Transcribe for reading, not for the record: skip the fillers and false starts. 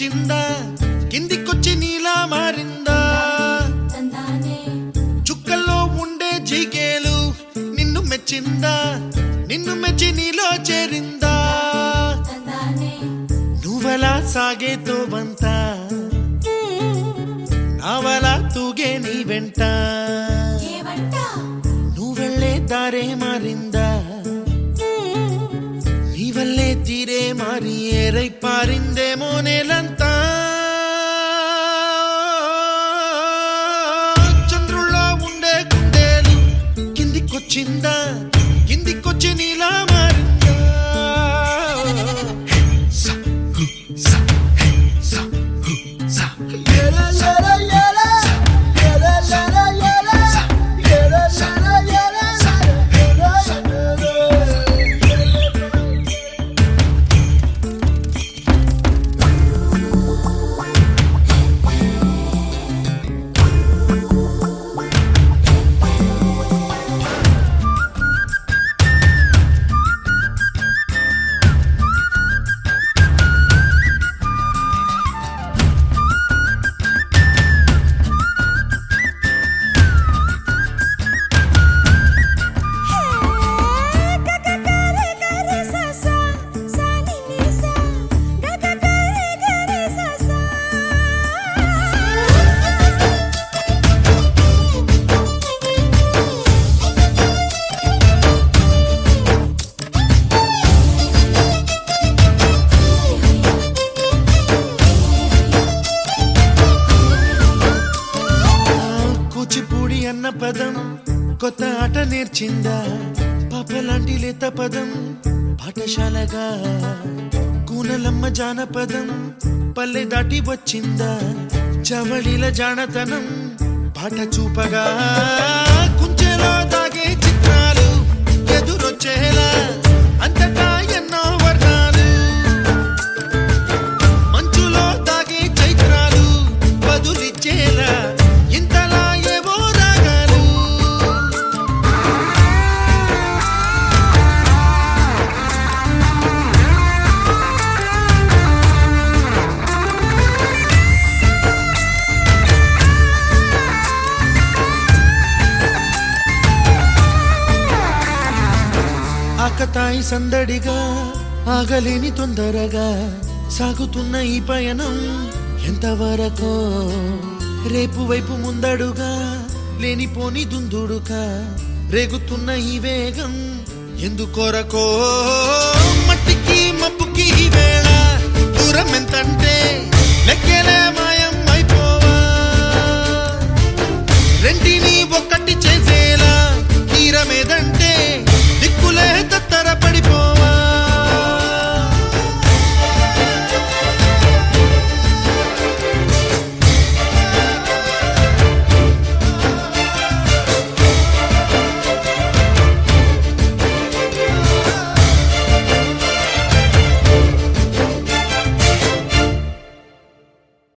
కిందికొచ్చిందా కిందికొచ్చి నీలా మారిందా చుక్కల్లో ఉండే జిగేలు నిన్ను మెచ్చిందా నిన్ను మెచ్చి నీలో చేరిందా నువ్వలా సాగేతో బంత నావలా తూగే నీ వెంట నువ్వెళ్ళే దారే మారిందా నీ వల్లే తీరే మారి ఏరై పారిందేమో నేలంతా చంద్రుల్లో ఉండే కుందేలు కిందికొచ్చిందా కిందికొచ్చి నీలా మారిందా కూచిపూడి అన్న పదం కొత్త ఆట నేర్చిందా పాపలాంటి లేత పదం పాఠశాలగా కూనలమ్మ జానపదం పల్లె దాటి వచ్చిందా చవళిల జానతనం పాట చూపగా కుంచెలో దాగే చిత్రాలు ఎదురొచ్చేలా అంతటా ఎన్నో వర్ణాలు మంచులో దాగే చైత్రాలు బదులిచ్చేలా ఇంతలా ఏవో రాగాలు ఆకతాయి సందడిగా ఆగలేని తొందరగా సాగుతున్న ఈ పయనం ఎంతవరకో రేపు వైపు ముందడుగా లేనిపోని దుందుడుగా రేగుతున్న ఈ వేగం ఎందుకొరకో మట్టికి మప్పుకి ఈ వేళ దూరం ఎంతంటే లెక్కలే